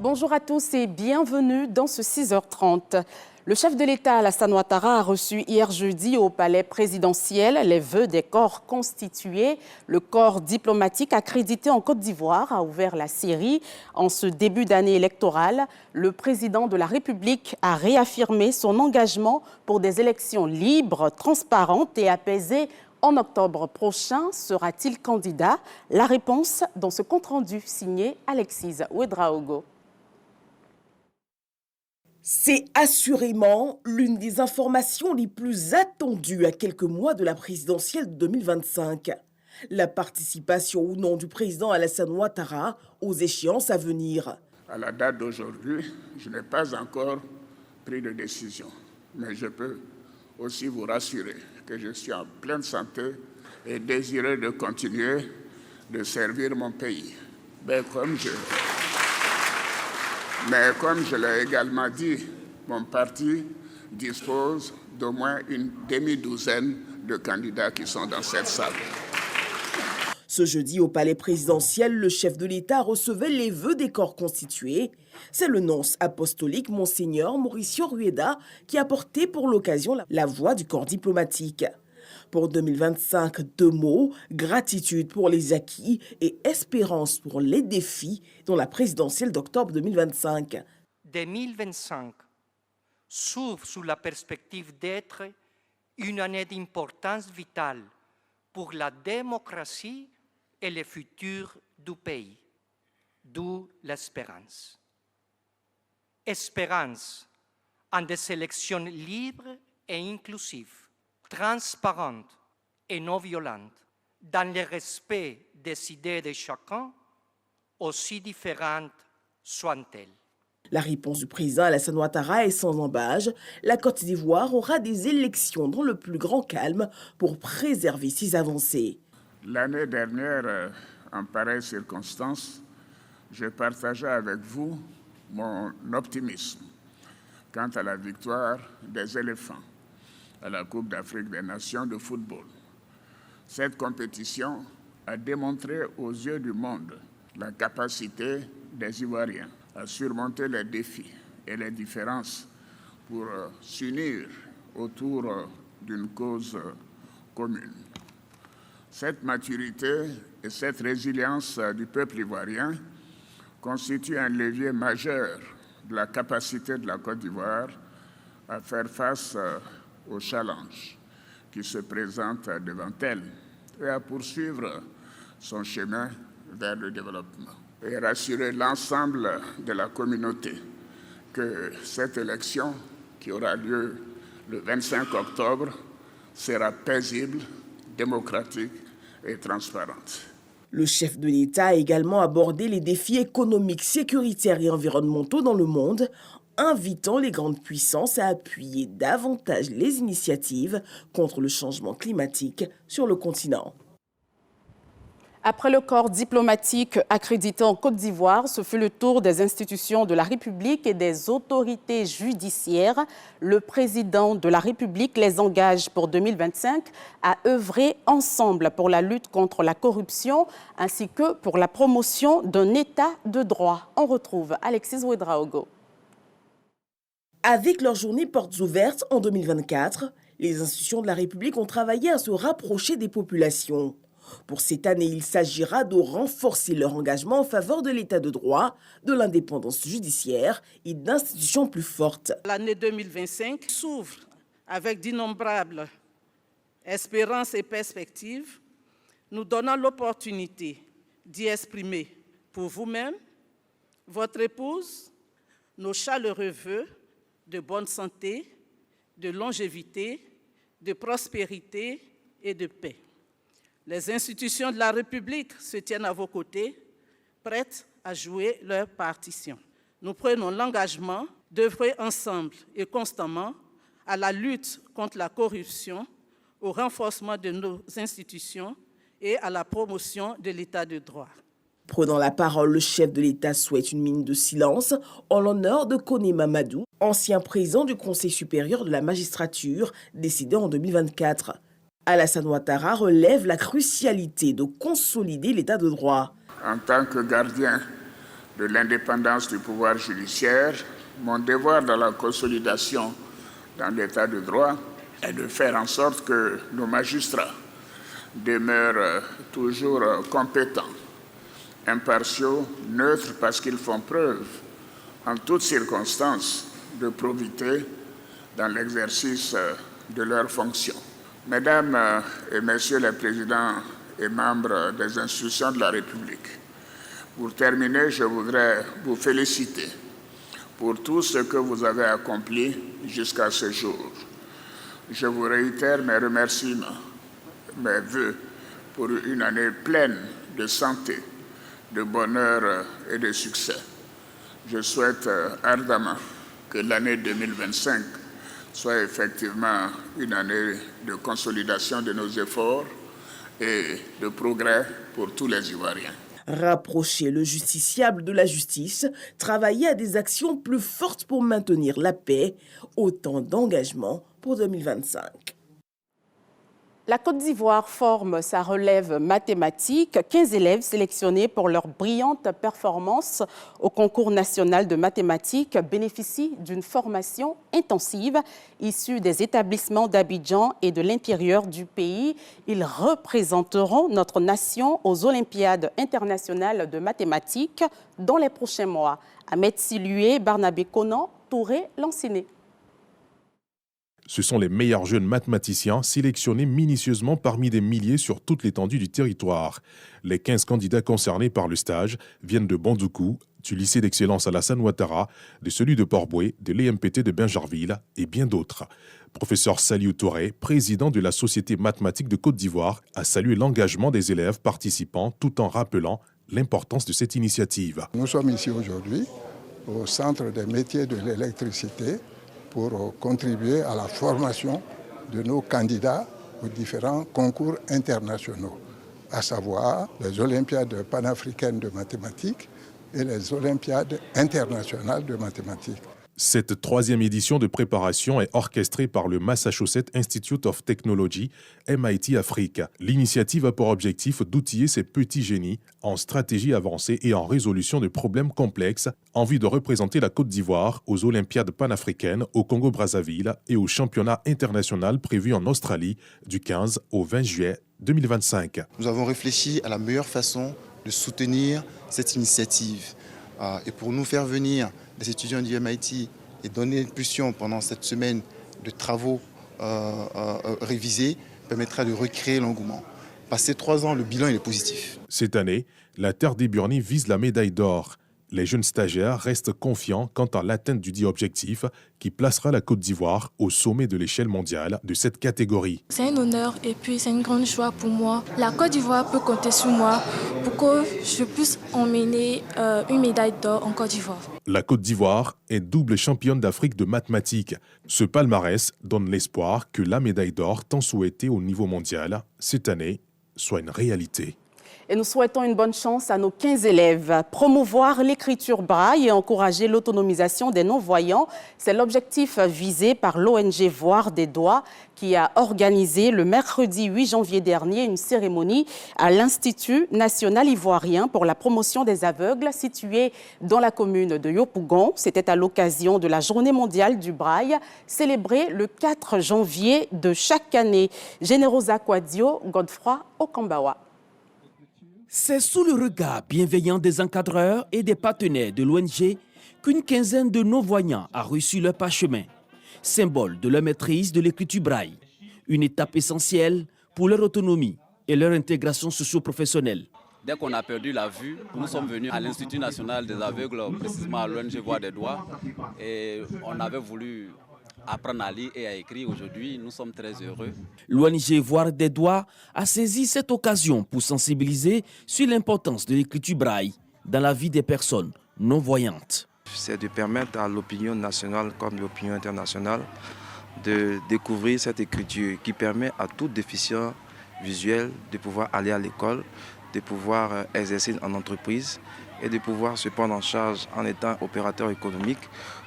Bonjour à tous et bienvenue dans ce 6h30. Le chef de l'État, Alassane Ouattara, a reçu hier jeudi au palais présidentiel les vœux des corps constitués. Le corps diplomatique accrédité en Côte d'Ivoire a ouvert la série. En ce début d'année électorale, le président de la République a réaffirmé son engagement pour des élections libres, transparentes et apaisées. En octobre prochain, sera-t-il candidat? La réponse dans ce compte-rendu signé Alexis Ouedraogo. C'est assurément l'une des informations les plus attendues à quelques mois de la présidentielle de 2025. La participation ou non du président Alassane Ouattara aux échéances à venir. À la date d'aujourd'hui, je n'ai pas encore pris de décision, mais je peux aussi vous rassurer que je suis en pleine santé et désireux de continuer de servir mon pays. Mais comme je l'ai également dit, mon parti dispose d'au moins une demi-douzaine de candidats qui sont dans cette salle. Ce jeudi, au palais présidentiel, le chef de l'État recevait les vœux des corps constitués. C'est le nonce apostolique Monseigneur Mauricio Rueda qui a porté pour l'occasion la voix du corps diplomatique. Pour 2025, deux mots, gratitude pour les acquis et espérance pour les défis dans la présidentielle d'octobre 2025. 2025 s'ouvre sous la perspective d'être une année d'importance vitale pour la démocratie et le futur du pays, d'où l'espérance. Espérance en des élections libres et inclusives, transparentes et non violentes, dans le respect des idées de chacun, aussi différentes soient-elles. La réponse du président Alassane Ouattara est sans embâche. La Côte d'Ivoire aura des élections dans le plus grand calme pour préserver ses avancées. L'année dernière, en pareille circonstance, je partageais avec vous mon optimisme quant à la victoire des éléphants à la Coupe d'Afrique des Nations de football. Cette compétition a démontré aux yeux du monde la capacité des Ivoiriens à surmonter les défis et les différences pour s'unir autour d'une cause commune. Cette maturité et cette résilience du peuple ivoirien constituent un levier majeur de la capacité de la Côte d'Ivoire à faire face aux challenges qui se présentent devant elle et à poursuivre son chemin vers le développement. Et rassurer l'ensemble de la communauté que cette élection qui aura lieu le 25 octobre sera paisible, démocratique et transparente. Le chef de l'État a également abordé les défis économiques, sécuritaires et environnementaux dans le monde, invitant les grandes puissances à appuyer davantage les initiatives contre le changement climatique sur le continent. Après le corps diplomatique accrédité en Côte d'Ivoire, ce fut le tour des institutions de la République et des autorités judiciaires. Le président de la République les engage pour 2025 à œuvrer ensemble pour la lutte contre la corruption ainsi que pour la promotion d'un État de droit. On retrouve Alexis Ouedraogo. Avec leur journée portes ouvertes en 2024, les institutions de la République ont travaillé à se rapprocher des populations. Pour cette année, il s'agira de renforcer leur engagement en faveur de l'état de droit, de l'indépendance judiciaire et d'institutions plus fortes. L'année 2025 s'ouvre avec d'innombrables espérances et perspectives, nous donnant l'opportunité d'y exprimer pour vous-même, votre épouse, nos chaleureux vœux de bonne santé, de longévité, de prospérité et de paix. Les institutions de la République se tiennent à vos côtés, prêtes à jouer leur partition. Nous prenons l'engagement d'œuvrer ensemble et constamment à la lutte contre la corruption, au renforcement de nos institutions et à la promotion de l'état de droit. Prenant la parole, le chef de l'État souhaite une minute de silence en l'honneur de Koné Mamadou, ancien président du Conseil supérieur de la magistrature, décédé en 2024. Alassane Ouattara relève la crucialité de consolider l'état de droit. En tant que gardien de l'indépendance du pouvoir judiciaire, mon devoir dans la consolidation dans l'état de droit est de faire en sorte que nos magistrats demeurent toujours compétents, impartiaux, neutres, parce qu'ils font preuve en toutes circonstances de probité dans l'exercice de leurs fonctions. Mesdames et Messieurs les présidents et membres des institutions de la République, pour terminer, je voudrais vous féliciter pour tout ce que vous avez accompli jusqu'à ce jour. Je vous réitère mes remerciements, mes vœux pour une année pleine de santé, de bonheur et de succès. Je souhaite ardemment que l'année 2025 soit effectivement une année de consolidation de nos efforts et de progrès pour tous les Ivoiriens. Rapprocher le justiciable de la justice, travailler à des actions plus fortes pour maintenir la paix, autant d'engagements pour 2025. La Côte d'Ivoire forme sa relève mathématique. 15 élèves sélectionnés pour leur brillante performance au concours national de mathématiques bénéficient d'une formation intensive issue des établissements d'Abidjan et de l'intérieur du pays. Ils représenteront notre nation aux Olympiades internationales de mathématiques dans les prochains mois. Ahmed Silué, Barnabé Conan, Touré, Lanciné. Ce sont les meilleurs jeunes mathématiciens sélectionnés minutieusement parmi des milliers sur toute l'étendue du territoire. Les 15 candidats concernés par le stage viennent de Bandoukou, du lycée d'excellence Alassane Ouattara, de celui de Port-Boué, de l'EMPT de Binjarville et bien d'autres. Professeur Saliou Touré, président de la Société mathématique de Côte d'Ivoire, a salué l'engagement des élèves participants tout en rappelant l'importance de cette initiative. Nous sommes ici aujourd'hui au Centre des métiers de l'électricité pour contribuer à la formation de nos candidats aux différents concours internationaux, à savoir les Olympiades panafricaines de mathématiques et les Olympiades internationales de mathématiques. Cette troisième édition de préparation est orchestrée par le Massachusetts Institute of Technology, MIT Afrique. L'initiative a pour objectif d'outiller ces petits génies en stratégie avancée et en résolution de problèmes complexes en vue de représenter la Côte d'Ivoire aux Olympiades panafricaines au Congo-Brazzaville et au championnat international prévu en Australie du 15 au 20 juillet 2025. Nous avons réfléchi à la meilleure façon de soutenir cette initiative. Et pour nous faire venir des étudiants du MIT et donner une impulsion pendant cette semaine de travaux révisés permettra de recréer l'engouement. Passé 3 ans, le bilan est positif. Cette année, la Terre des Burnies vise la médaille d'or. Les jeunes stagiaires restent confiants quant à l'atteinte du dit objectif qui placera la Côte d'Ivoire au sommet de l'échelle mondiale de cette catégorie. C'est un honneur et puis c'est une grande joie pour moi. La Côte d'Ivoire peut compter sur moi pour que je puisse emmener une médaille d'or en Côte d'Ivoire. La Côte d'Ivoire est double championne d'Afrique de mathématiques. Ce palmarès donne l'espoir que la médaille d'or tant souhaitée au niveau mondial cette année soit une réalité. Et nous souhaitons une bonne chance à nos 15 élèves. Promouvoir l'écriture braille et encourager l'autonomisation des non-voyants, c'est l'objectif visé par l'ONG Voir des Doigts qui a organisé le mercredi 8 janvier dernier une cérémonie à l'Institut national ivoirien pour la promotion des aveugles situé dans la commune de Yopougon. C'était à l'occasion de la Journée mondiale du braille célébrée le 4 janvier de chaque année. Générosa Kwadio, Godefroy Okambawa. C'est sous le regard bienveillant des encadreurs et des partenaires de l'ONG qu'une quinzaine de non-voyants a reçu leur parchemin, symbole de leur maîtrise de l'écriture braille, une étape essentielle pour leur autonomie et leur intégration socio-professionnelle. Dès qu'on a perdu la vue, nous sommes venus à l'Institut national des aveugles, précisément à l'ONG Voir des Doigts, et on avait voulu apprendre à lire et à écrire. Aujourd'hui, nous sommes très heureux. L'ONG Voir des Doigts a saisi cette occasion pour sensibiliser sur l'importance de l'écriture braille dans la vie des personnes non-voyantes. C'est de permettre à l'opinion nationale comme l'opinion internationale de découvrir cette écriture qui permet à tout déficient visuel de pouvoir aller à l'école, de pouvoir exercer en entreprise et de pouvoir se prendre en charge en étant opérateur économique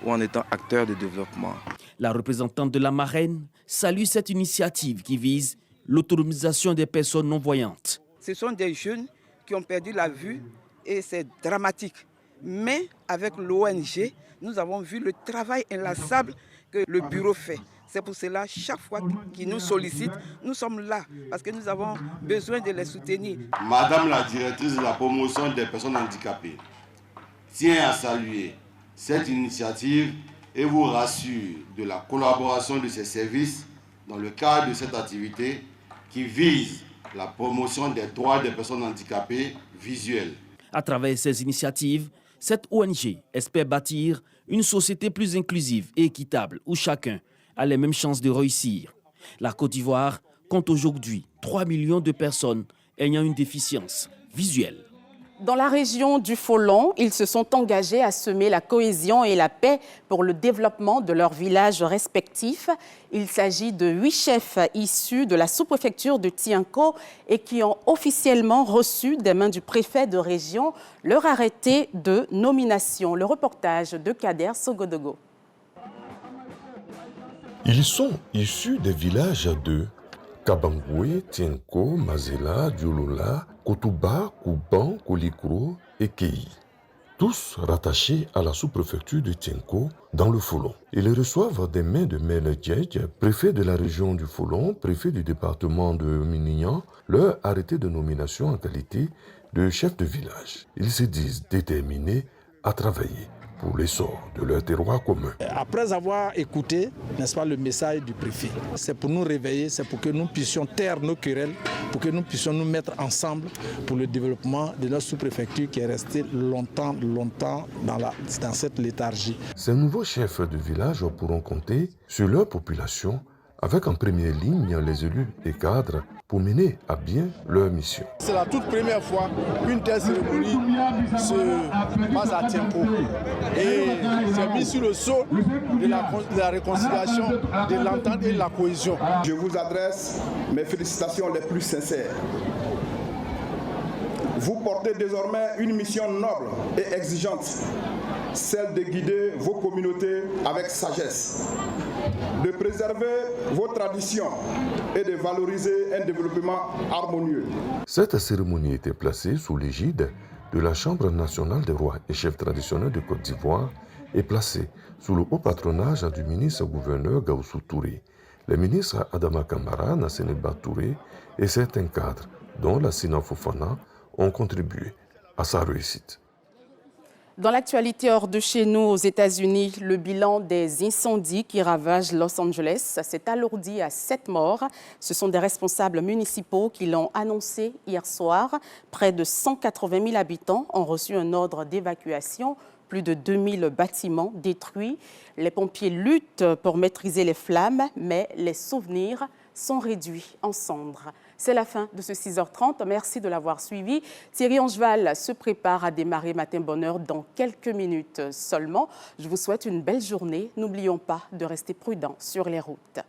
ou en étant acteur de développement. La représentante de la marraine salue cette initiative qui vise l'autonomisation des personnes non-voyantes. Ce sont des jeunes qui ont perdu la vue et c'est dramatique. Mais avec l'ONG, nous avons vu le travail inlassable que le bureau fait. C'est pour cela, chaque fois qu'ils nous sollicitent, nous sommes là, parce que nous avons besoin de les soutenir. Madame la directrice de la promotion des personnes handicapées tient à saluer cette initiative et vous rassure de la collaboration de ses services dans le cadre de cette activité qui vise la promotion des droits des personnes handicapées visuelles. À travers ces initiatives, cette ONG espère bâtir une société plus inclusive et équitable où chacun a les mêmes chances de réussir. La Côte d'Ivoire compte aujourd'hui 3 millions de personnes ayant une déficience visuelle. Dans la région du Folon, ils se sont engagés à semer la cohésion et la paix pour le développement de leurs villages respectifs. Il s'agit de 8 chefs issus de la sous-préfecture de Tianko et qui ont officiellement reçu des mains du préfet de région leur arrêté de nomination. Le reportage de Kader Sogodogo. Ils sont issus des villages de Kabangoué, Tienko, Mazela, Diolola, Kotouba, Kouban, Kolikro et Kei. Tous rattachés à la sous-préfecture de Tienko dans le Folon. Ils reçoivent des mains de Mele Djedj, préfet de la région du Folon, préfet du département de Minignan, leur arrêté de nomination en qualité de chef de village. Ils se disent déterminés à travailler pour l'essor de leur terroir commun. Après avoir écouté, n'est-ce pas, le message du préfet, c'est pour nous réveiller, c'est pour que nous puissions taire nos querelles, pour que nous puissions nous mettre ensemble pour le développement de notre sous-préfecture qui est restée longtemps dans cette léthargie. Ces nouveaux chefs de village pourront compter sur leur population avec en première ligne les élus et cadres pour mener à bien leur mission. C'est la toute première fois qu'une telle cérémonie se passe à Tienko. Et c'est mis sur le sceau de la réconciliation, de l'entente et de la cohésion. Je vous adresse mes félicitations les plus sincères. Vous portez désormais une mission noble et exigeante, celle de guider vos communautés avec sagesse, de préserver vos traditions et de valoriser un développement harmonieux. Cette cérémonie était placée sous l'égide de la Chambre nationale des rois et chefs traditionnels de Côte d'Ivoire et placée sous le haut patronage du ministre-gouverneur Gaoussou Touré, les ministres Adama Kamara, Nasseneba Touré et certains cadres, dont la Sina Fofana, ont contribué à sa réussite. Dans l'actualité hors de chez nous, aux États-Unis, le bilan des incendies qui ravagent Los Angeles s'est alourdi à 7 morts. Ce sont des responsables municipaux qui l'ont annoncé hier soir. Près de 180 000 habitants ont reçu un ordre d'évacuation. Plus de 2000 bâtiments détruits. Les pompiers luttent pour maîtriser les flammes, mais les souvenirs sont réduits en cendres. C'est la fin de ce 6h30. Merci de l'avoir suivi. Thierry Angeval se prépare à démarrer Matin Bonheur dans quelques minutes seulement. Je vous souhaite une belle journée. N'oublions pas de rester prudents sur les routes.